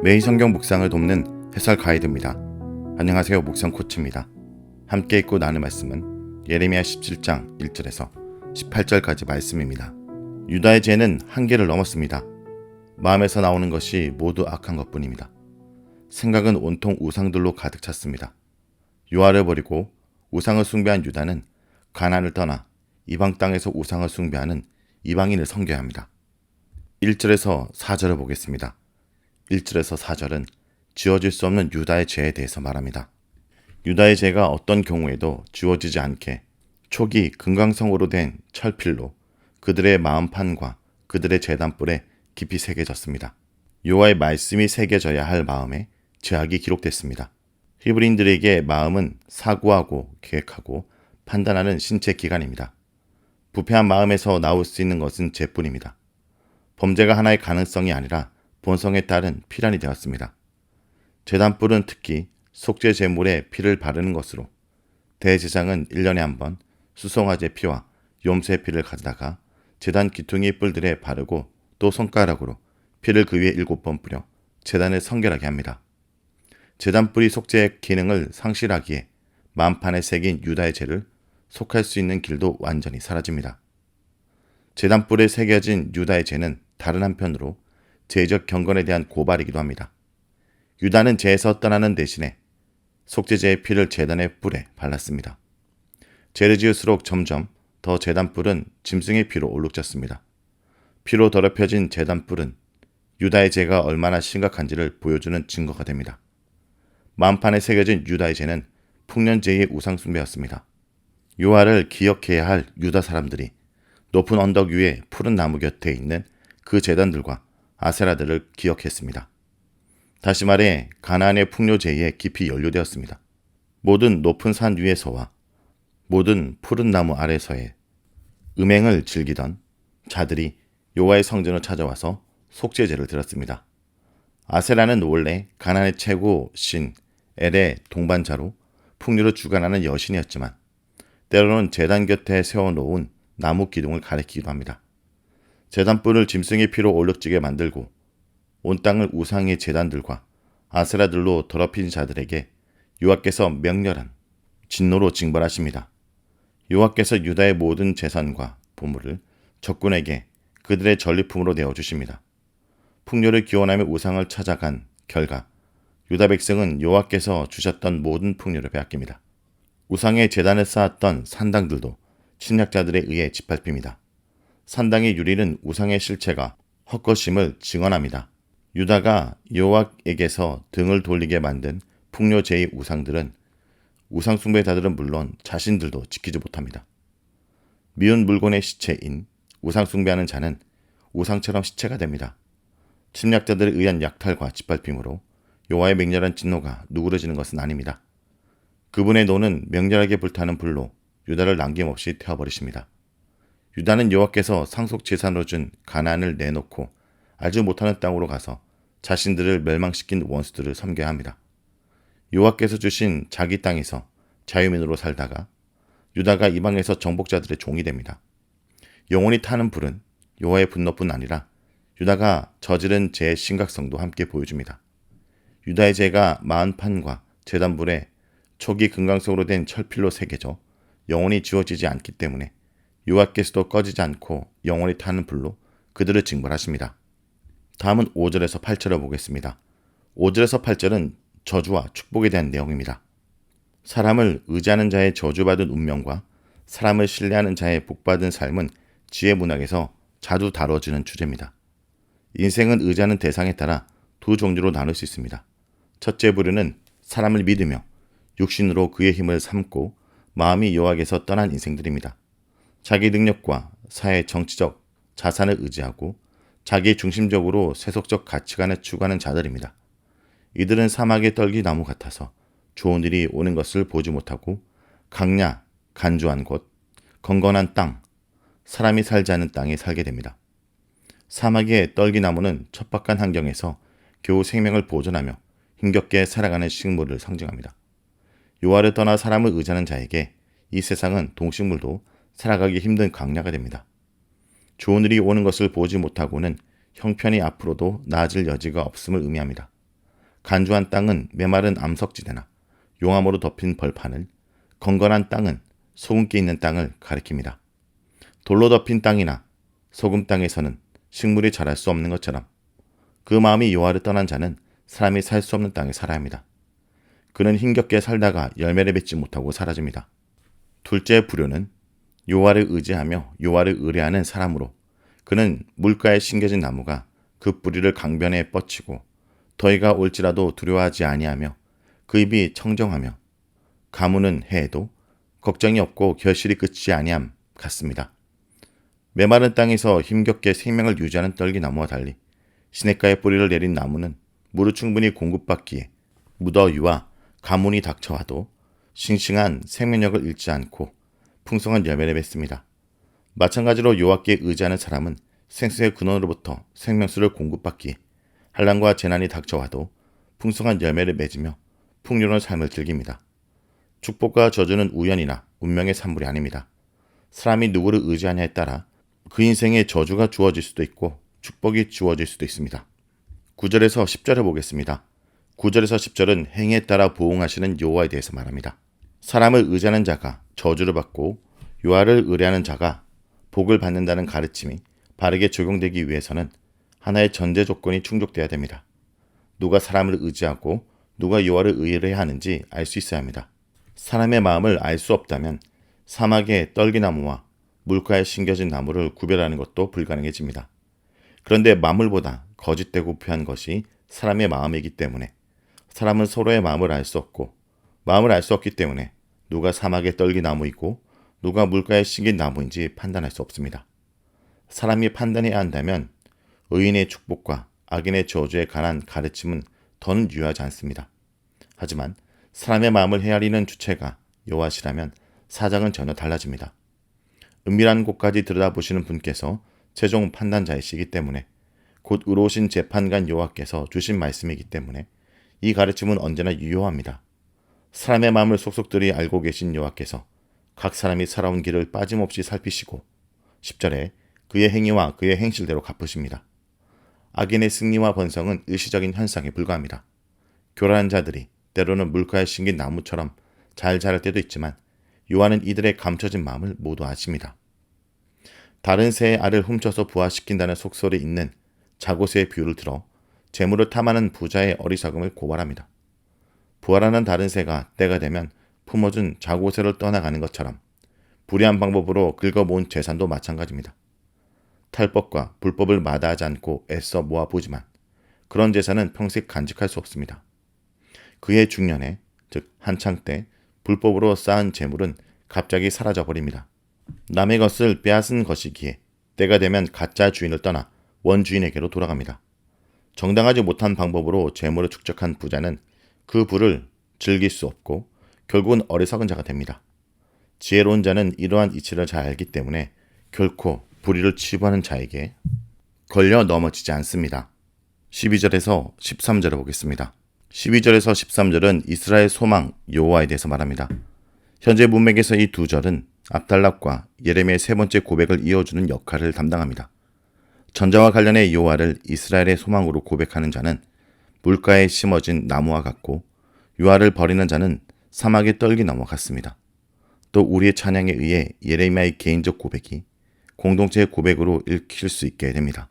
매일 성경 묵상을 돕는 해설 가이드입니다. 안녕하세요. 묵상 코치입니다. 함께 읽고 나눌 말씀은 예레미야 17장 1절에서 18절까지 말씀입니다. 유다의 죄는 한계를 넘었습니다. 마음에서 나오는 것이 모두 악한 것뿐입니다. 생각은 온통 우상들로 가득 찼습니다. 여호와를 버리고 우상을 숭배한 유다는 가나안을 떠나 이방 땅에서 우상을 숭배하는 이방인을 섬겨야 합니다. 1절에서 4절을 보겠습니다. 1절에서 4절은 지워질 수 없는 유다의 죄에 대해서 말합니다. 유다의 죄가 어떤 경우에도 지워지지 않게 초기 금강성으로 된 철필로 그들의 마음판과 그들의 제단불에 깊이 새겨졌습니다. 여호와의 말씀이 새겨져야 할 마음에 죄악이 기록됐습니다. 히브리인들에게 마음은 사고하고 계획하고 판단하는 신체 기관입니다. 부패한 마음에서 나올 수 있는 것은 죄뿐입니다. 범죄가 하나의 가능성이 아니라 본성에 따른 필연이 되었습니다. 제단불은 특히 속죄 제물에 피를 바르는 것으로 대제사장은 1년에 한 번 수송아지 피와 염소의 피를 가져다가 제단 기퉁이 뿔들에 바르고 또 손가락으로 피를 그 위에 7번 뿌려 제단을 성결하게 합니다. 제단불이 속죄의 기능을 상실하기에 만판에 새긴 유다의 죄를 속할 수 있는 길도 완전히 사라집니다. 제단불에 새겨진 유다의 죄는 다른 한편으로 죄적 경건에 대한 고발이기도 합니다. 유다는 죄에서 떠나는 대신에 속죄제의 피를 제단의 뿔에 발랐습니다. 죄를 지을수록 점점 더 제단뿔은 짐승의 피로 얼룩졌습니다. 피로 더럽혀진 제단뿔은 유다의 죄가 얼마나 심각한지를 보여주는 증거가 됩니다. 만판에 새겨진 유다의 죄는 풍년제의 우상숭배였습니다. 여호와를 기억해야 할 유다 사람들이 높은 언덕 위에 푸른 나무 곁에 있는 그 제단들과 아세라들을 기억했습니다. 다시 말해 가나안의 풍요제에 깊이 연루되었습니다. 모든 높은 산 위에서와 모든 푸른 나무 아래서의 음행을 즐기던 자들이 여호와의 성전을 찾아와서 속죄제를 드렸습니다. 아세라는 원래 가나안의 최고 신 엘의 동반자로 풍류를 주관하는 여신이었지만 때로는 제단 곁에 세워놓은 나무 기둥을 가리키기도 합니다. 제단불을 짐승의 피로 얼룩지게 만들고 온 땅을 우상의 제단들과 아세라들로 더럽힌 자들에게 여호와께서 명렬한 진노로 징벌하십니다. 여호와께서 유다의 모든 재산과 보물을 적군에게 그들의 전리품으로 내어주십니다. 풍요를 기원하며 우상을 찾아간 결과 유다 백성은 여호와께서 주셨던 모든 풍요를 빼앗깁니다. 우상의 제단을 쌓았던 산당들도 침략자들에 의해 짓밟힙니다. 산당의 유리는 우상의 실체가 헛것임을 증언합니다. 유다가 여호와에게서 등을 돌리게 만든 풍요제의 우상들은 우상 숭배자들은 물론 자신들도 지키지 못합니다. 미운 물건의 시체인 우상 숭배하는 자는 우상처럼 시체가 됩니다. 침략자들에 의한 약탈과 짓밟힘으로 여호와의 맹렬한 진노가 누그러지는 것은 아닙니다. 그분의 노는 맹렬하게 불타는 불로 유다를 남김없이 태워버리십니다. 유다는 여호와께서 상속재산으로 준 가나안을 내놓고 알지 못하는 땅으로 가서 자신들을 멸망시킨 원수들을 섬겨야 합니다. 여호와께서 주신 자기 땅에서 자유민으로 살다가 유다가 이방에서 정복자들의 종이 됩니다. 영원히 타는 불은 여호와의 분노뿐 아니라 유다가 저지른 죄의 심각성도 함께 보여줍니다. 유다의 죄가 마흔판과 제단불에 초기 금강석으로 된 철필로 새겨져 영원히 지워지지 않기 때문에 여호와께서도 꺼지지 않고 영원히 타는 불로 그들을 징벌하십니다. 다음은 5절에서 8절을 보겠습니다. 5절에서 8절은 저주와 축복에 대한 내용입니다. 사람을 의지하는 자의 저주받은 운명과 사람을 신뢰하는 자의 복받은 삶은 지혜 문학에서 자주 다뤄지는 주제입니다. 인생은 의지하는 대상에 따라 두 종류로 나눌 수 있습니다. 첫째 부류는 사람을 믿으며 육신으로 그의 힘을 삼고 마음이 여호와께서 떠난 인생들입니다. 자기 능력과 사회 정치적 자산을 의지하고 자기 중심적으로 세속적 가치관을 추구하는 자들입니다. 이들은 사막의 떨기나무 같아서 좋은 일이 오는 것을 보지 못하고 강야, 간주한 곳, 건건한 땅, 사람이 살지 않는 땅에 살게 됩니다. 사막의 떨기나무는 척박한 환경에서 겨우 생명을 보존하며 힘겹게 살아가는 식물을 상징합니다. 여호와를 떠나 사람을 의지하는 자에게 이 세상은 동식물도 살아가기 힘든 강야가 됩니다. 좋은 일이 오는 것을 보지 못하고는 형편이 앞으로도 나아질 여지가 없음을 의미합니다. 간주한 땅은 메마른 암석지대나 용암으로 덮인 벌판을, 건건한 땅은 소금기 있는 땅을 가리킵니다. 돌로 덮인 땅이나 소금 땅에서는 식물이 자랄 수 없는 것처럼 그 마음이 여호와를 떠난 자는 사람이 살 수 없는 땅에 살아야 합니다. 그는 힘겹게 살다가 열매를 맺지 못하고 사라집니다. 둘째 부류는 여호와를 의지하며 여호와를 의뢰하는 사람으로, 그는 물가에 심겨진 나무가 그 뿌리를 강변에 뻗치고 더위가 올지라도 두려워하지 아니하며 그 입이 청정하며 가무는 해에도 걱정이 없고 결실이 끝이 아니함 같습니다. 메마른 땅에서 힘겹게 생명을 유지하는 떨기나무와 달리 시냇가에 뿌리를 내린 나무는 물을 충분히 공급받기에 무더위와 가뭄이 닥쳐와도 싱싱한 생명력을 잃지 않고 풍성한 열매를 맺습니다. 마찬가지로 여호와께 의지하는 사람은 생수의 근원으로부터 생명수를 공급받기에 한란과 재난이 닥쳐와도 풍성한 열매를 맺으며 풍요로운 삶을 즐깁니다. 축복과 저주는 우연이나 운명의 산물이 아닙니다. 사람이 누구를 의지하냐에 따라 그 인생에 저주가 주어질 수도 있고 축복이 주어질 수도 있습니다. 9절에서 10절을 보겠습니다. 9절에서 10절은 행위에 따라 보응하시는 여호와에 대해서 말합니다. 사람을 의지하는 자가 저주를 받고 여호와를 의뢰하는 자가 복을 받는다는 가르침이 바르게 적용되기 위해서는 하나의 전제 조건이 충족돼야 됩니다. 누가 사람을 의지하고 누가 여호와를 의뢰하는지 알 수 있어야 합니다. 사람의 마음을 알 수 없다면 사막의 떨기나무와 물가에 심겨진 나무를 구별하는 것도 불가능해집니다. 그런데 만물보다 거짓되고 부패한 것이 사람의 마음이기 때문에 사람은 서로의 마음을 알 수 없고, 마음을 알 수 없기 때문에 누가 사막의 떨기나무이고 누가 물가에 심긴 나무인지 판단할 수 없습니다. 사람이 판단해야 한다면 의인의 축복과 악인의 저주에 관한 가르침은 더는 유효하지 않습니다. 하지만 사람의 마음을 헤아리는 주체가 여호와시라면 사정은 전혀 달라집니다. 은밀한 곳까지 들여다보시는 분께서 최종 판단자이시기 때문에, 곧 의로우신 재판관 여호와께서 주신 말씀이기 때문에 이 가르침은 언제나 유효합니다. 사람의 마음을 속속들이 알고 계신 여호와께서 각 사람이 살아온 길을 빠짐없이 살피시고 10절에 그의 행위와 그의 행실대로 갚으십니다. 악인의 승리와 번성은 일시적인 현상에 불과합니다. 교란한 자들이 때로는 물가에 심긴 나무처럼 잘 자랄 때도 있지만 여호와는 이들의 감춰진 마음을 모두 아십니다. 다른 새의 알을 훔쳐서 부화시킨다는 속설이 있는 자고새의 비유를 들어 재물을 탐하는 부자의 어리석음을 고발합니다. 부활하는 다른 새가 때가 되면 품어준 자고새를 떠나가는 것처럼 불의한 방법으로 긁어모은 재산도 마찬가지입니다. 탈법과 불법을 마다하지 않고 애써 모아보지만 그런 재산은 평생 간직할 수 없습니다. 그의 중년에, 즉 한창 때 불법으로 쌓은 재물은 갑자기 사라져버립니다. 남의 것을 빼앗은 것이기에 때가 되면 가짜 주인을 떠나 원주인에게로 돌아갑니다. 정당하지 못한 방법으로 재물을 축적한 부자는 그 부를 즐길 수 없고 결국은 어리석은 자가 됩니다. 지혜로운 자는 이러한 이치를 잘 알기 때문에 결코 불의를 치부하는 자에게 걸려 넘어지지 않습니다. 12절에서 13절을 보겠습니다. 12절에서 13절은 이스라엘 소망 여호와에 대해서 말합니다. 현재 문맥에서 이 두 절은 압달락과 예레미야의 세 번째 고백을 이어주는 역할을 담당합니다. 전자와 관련해 여호와를 이스라엘의 소망으로 고백하는 자는 물가에 심어진 나무와 같고, 여호와를 버리는 자는 사막의 떨기나무와 같습니다. 또 우리의 찬양에 의해 예레미야의 개인적 고백이 공동체의 고백으로 읽힐 수 있게 됩니다.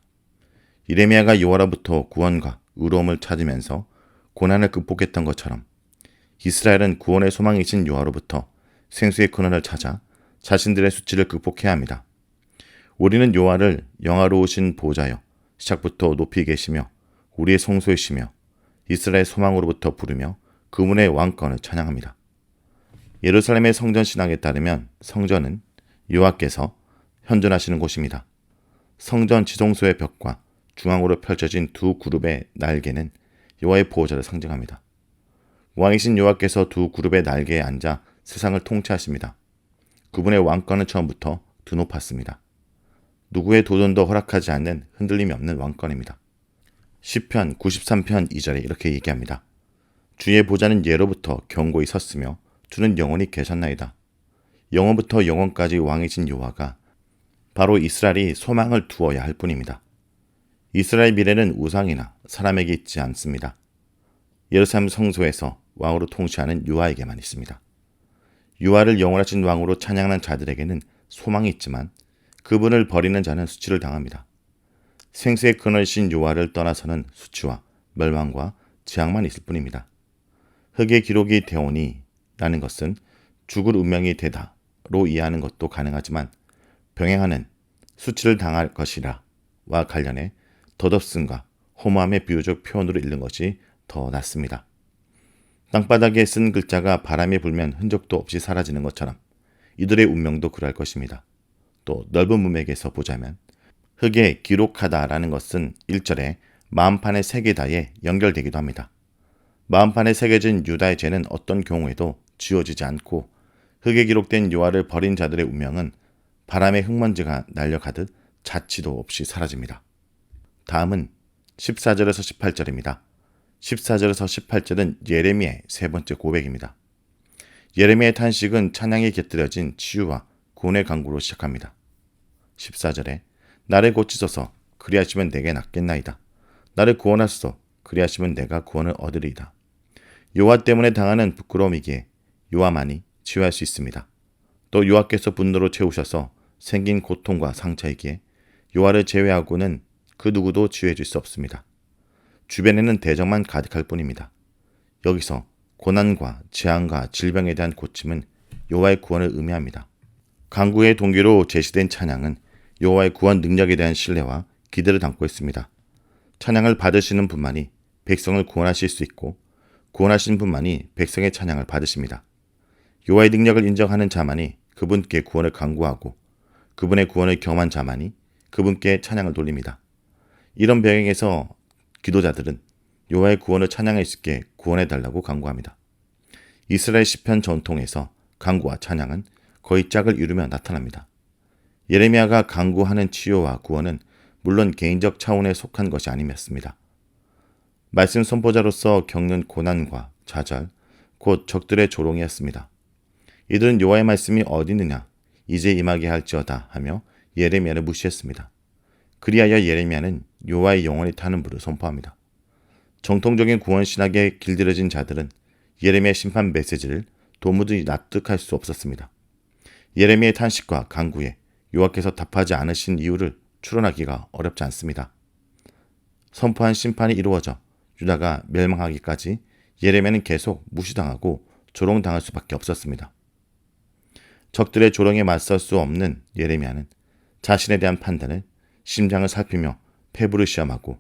예레미야가 여호와로부터 구원과 의로움을 찾으면서 고난을 극복했던 것처럼 이스라엘은 구원의 소망이신 여호와로부터 생수의 근원을 찾아 자신들의 수치를 극복해야 합니다. 우리는 여호와를 영화로우신 보좌여 시작부터 높이 계시며 우리의 성소이시며 이스라엘 소망으로부터 부르며 그분의 왕권을 찬양합니다. 예루살렘의 성전 신학에 따르면 성전은 여호와께서 현존하시는 곳입니다. 성전 지성소의 벽과 중앙으로 펼쳐진 두 그룹의 날개는 여호와의 보호자를 상징합니다. 왕이신 여호와께서 두 그룹의 날개에 앉아 세상을 통치하십니다. 그분의 왕권은 처음부터 드높았습니다. 누구의 도전도 허락하지 않는 흔들림이 없는 왕권입니다. 시편 93편 2절에 이렇게 얘기합니다. 주의 보좌는 예로부터 견고히 섰으며 주는 영원히 계셨나이다. 영원부터 영원까지 왕이신 여호와가 바로 이스라엘이 소망을 두어야 할 뿐입니다. 이스라엘 미래는 우상이나 사람에게 있지 않습니다. 예루살렘 성소에서 왕으로 통치하는 요아에게만 있습니다. 요아를 영원하신 왕으로 찬양하는 자들에게는 소망이 있지만 그분을 버리는 자는 수치를 당합니다. 생수의 근원이신 요아를 떠나서는 수치와 멸망과 재앙만 있을 뿐입니다. 흙의 기록이 되오니 라는 것은 죽을 운명이 되다로 이해하는 것도 가능하지만 병행하는 수치를 당할 것이라 와 관련해 덧없음과 허무함의 비유적 표현으로 읽는 것이 더 낫습니다. 땅바닥에 쓴 글자가 바람에 불면 흔적도 없이 사라지는 것처럼 이들의 운명도 그럴 것입니다. 또 넓은 문맥에서 보자면 흙에 기록하다라는 것은 1절에 마음판의 세계다에 연결되기도 합니다. 마음판에 새겨진 유다의 죄는 어떤 경우에도 지워지지 않고 흙에 기록된 요아를 버린 자들의 운명은 바람에 흙먼지가 날려가듯 자취도 없이 사라집니다. 다음은 14절에서 18절입니다. 14절에서 18절은 예레미야의 세 번째 고백입니다. 예레미야의 탄식은 찬양이 곁들여진 치유와 구원의 강구로 시작합니다. 14절에 나를 고치소서 그리하시면 내게 낫겠나이다. 나를 구원하소서 그리하시면 내가 구원을 얻으리이다. 요아 때문에 당하는 부끄러움이기에 요아만이 치유할 수 있습니다. 또 요아께서 분노로 채우셔서 생긴 고통과 상처이기에 요아를 제외하고는 그 누구도 치유해 줄 수 없습니다. 주변에는 대적만 가득할 뿐입니다. 여기서 고난과 재앙과 질병에 대한 고침은 여호와의 구원을 의미합니다. 강구의 동기로 제시된 찬양은 여호와의 구원 능력에 대한 신뢰와 기대를 담고 있습니다. 찬양을 받으시는 분만이 백성을 구원하실 수 있고 구원하신 분만이 백성의 찬양을 받으십니다. 여호와의 능력을 인정하는 자만이 그분께 구원을 강구하고 그분의 구원을 경험한 자만이 그분께 찬양을 돌립니다. 이런 배경에서 기도자들은 여호와의 구원을 찬양할 수 있게 구원해달라고 간구합니다. 이스라엘 시편 전통에서 간구와 찬양은 거의 짝을 이루며 나타납니다. 예레미야가 간구하는 치유와 구원은 물론 개인적 차원에 속한 것이 아니었습니다. 말씀 선포자로서 겪는 고난과 좌절, 곧 적들의 조롱이었습니다. 이들은 여호와의 말씀이 어디 있느냐, 이제 임하게 할지어다 하며 예레미야를 무시했습니다. 그리하여 예레미야는 여호와의 영원히 타는 불을 선포합니다. 정통적인 구원 신학에 길들여진 자들은 예레미야의 심판 메시지를 도무지 납득할 수 없었습니다. 예레미야의 탄식과 간구에 여호와께서 답하지 않으신 이유를 추론하기가 어렵지 않습니다. 선포한 심판이 이루어져 유다가 멸망하기까지 예레미야는 계속 무시당하고 조롱당할 수밖에 없었습니다. 적들의 조롱에 맞설 수 없는 예레미야는 자신에 대한 판단을 심장을 살피며 폐부를 시험하고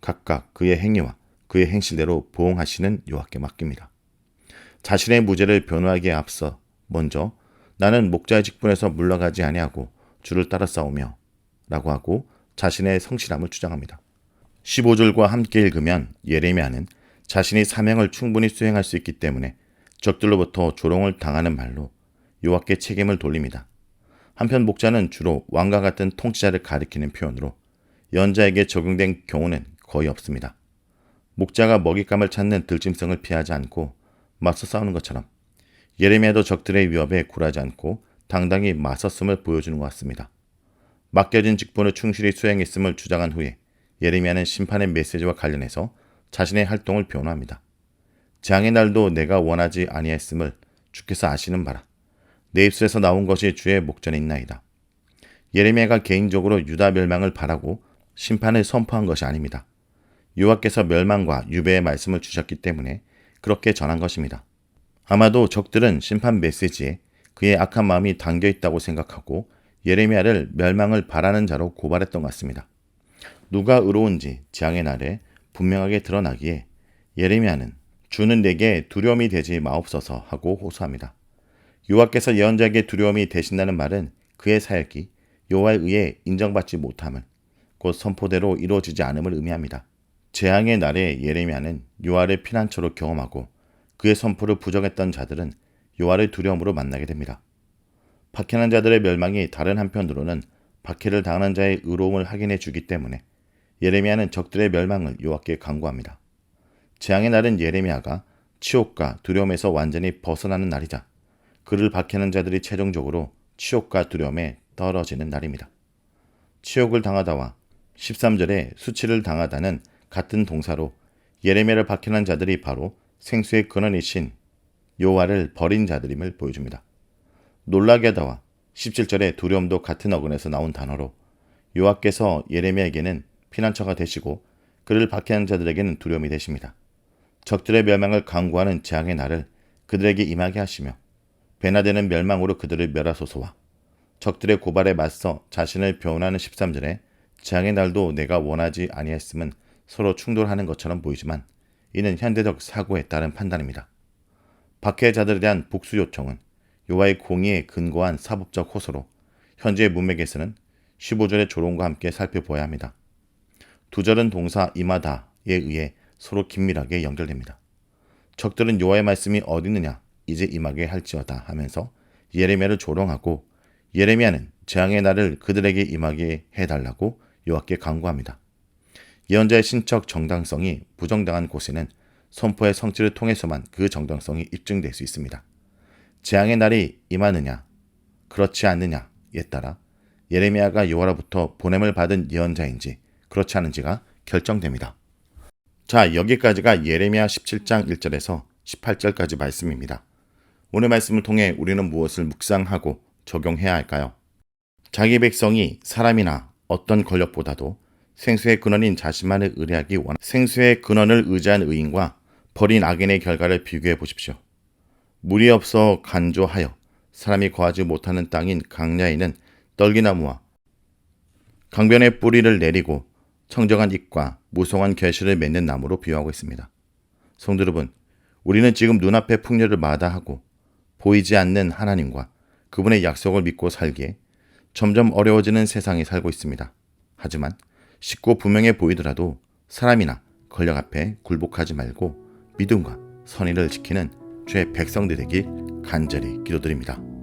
각각 그의 행위와 그의 행실대로 보응하시는 여호와께 맡깁니다. 자신의 무죄를 변호하기에 앞서 먼저 나는 목자의 직분에서 물러가지 아니하고 주를 따라 싸우며 라고 하고 자신의 성실함을 주장합니다. 15절과 함께 읽으면 예레미야는 자신이 사명을 충분히 수행할 수 있기 때문에 적들로부터 조롱을 당하는 말로 여호와께 책임을 돌립니다. 한편 목자는 주로 왕과 같은 통치자를 가리키는 표현으로 연자에게 적용된 경우는 거의 없습니다. 목자가 먹잇감을 찾는 들짐승을 피하지 않고 맞서 싸우는 것처럼 예레미야도 적들의 위협에 굴하지 않고 당당히 맞섰음을 보여주는 것 같습니다. 맡겨진 직분을 충실히 수행했음을 주장한 후에 예레미야는 심판의 메시지와 관련해서 자신의 활동을 변호합니다. 재앙의 날도 내가 원하지 아니했음을 주께서 아시는 바라. 내 입술에서 나온 것이 주의 목전에 있나이다. 예레미야가 개인적으로 유다 멸망을 바라고 심판을 선포한 것이 아닙니다. 여호와께서 멸망과 유배의 말씀을 주셨기 때문에 그렇게 전한 것입니다. 아마도 적들은 심판 메시지에 그의 악한 마음이 담겨 있다고 생각하고 예레미야를 멸망을 바라는 자로 고발했던 것 같습니다. 누가 의로운지 재앙의 날에 분명하게 드러나기에 예레미야는 주는 내게 두려움이 되지 마옵소서 하고 호소합니다. 여호와께서 예언자에게 두려움이 되신다는 말은 그의 사역이 여호와에 의해 인정받지 못함을, 곧 선포대로 이루어지지 않음을 의미합니다. 재앙의 날에 예레미야는 여호와를 피난처로 경험하고 그의 선포를 부정했던 자들은 여호와를 두려움으로 만나게 됩니다. 박해한 자들의 멸망이 다른 한편으로는 박해를 당하는 자의 의로움을 확인해 주기 때문에 예레미야는 적들의 멸망을 여호와께 간구합니다. 재앙의 날은 예레미야가 치욕과 두려움에서 완전히 벗어나는 날이자 그를 박해하는 자들이 최종적으로 치욕과 두려움에 떨어지는 날입니다. 치욕을 당하다와 13절에 수치를 당하다는 같은 동사로 예레미야를 박해한 자들이 바로 생수의 근원이신 여호와를 버린 자들임을 보여줍니다. 놀라게 하다와 17절의 두려움도 같은 어근에서 나온 단어로 여호와께서 예레미야에게는 피난처가 되시고 그를 박해한 자들에게는 두려움이 되십니다. 적들의 멸망을 강구하는 재앙의 날을 그들에게 임하게 하시며 배나되는 멸망으로 그들을 멸하소서와 적들의 고발에 맞서 자신을 변호하는 13절에 재앙의 날도 내가 원하지 아니했음은 서로 충돌하는 것처럼 보이지만 이는 현대적 사고에 따른 판단입니다. 박해자들에 대한 복수 요청은 여호와의 공의에 근거한 사법적 호소로 현재의 문맥에서는 15절의 조롱과 함께 살펴보아야 합니다. 두 절은 동사 임하다에 의해 서로 긴밀하게 연결됩니다. 적들은 여호와의 말씀이 어디 있느냐 이제 임하게 할지어다 하면서 예레미야를 조롱하고 예레미야는 재앙의 날을 그들에게 임하게 해달라고 여호와께 간구합니다. 예언자의 신적 정당성이 부정당한 곳에는 선포의 성취를 통해서만 그 정당성이 입증될 수 있습니다. 재앙의 날이 임하느냐 그렇지 않느냐에 따라 예레미야가 여호와로부터 보냄을 받은 예언자인지 그렇지 않은지가 결정됩니다. 자, 여기까지가 예레미야 17장 1절에서 18절까지 말씀입니다. 오늘 말씀을 통해 우리는 무엇을 묵상하고 적용해야 할까요? 자기 백성이 사람이나 어떤 권력보다도 생수의 근원인 자신만을 의뢰하기 원한 생수의 근원을 의지한 의인과 버린 악인의 결과를 비교해 보십시오. 물이 없어 간조하여 사람이 거하지 못하는 땅인 강야에는 떨기나무와 강변의 뿌리를 내리고 청정한 잎과 무성한 결실을 맺는 나무로 비유하고 있습니다. 성도 여러분, 우리는 지금 눈앞의 풍요를 마다하고 보이지 않는 하나님과 그분의 약속을 믿고 살기에 점점 어려워지는 세상에 살고 있습니다. 하지만 쉽고 분명해 보이더라도 사람이나 권력 앞에 굴복하지 말고 믿음과 선의를 지키는 주의 백성들에게 간절히 기도드립니다.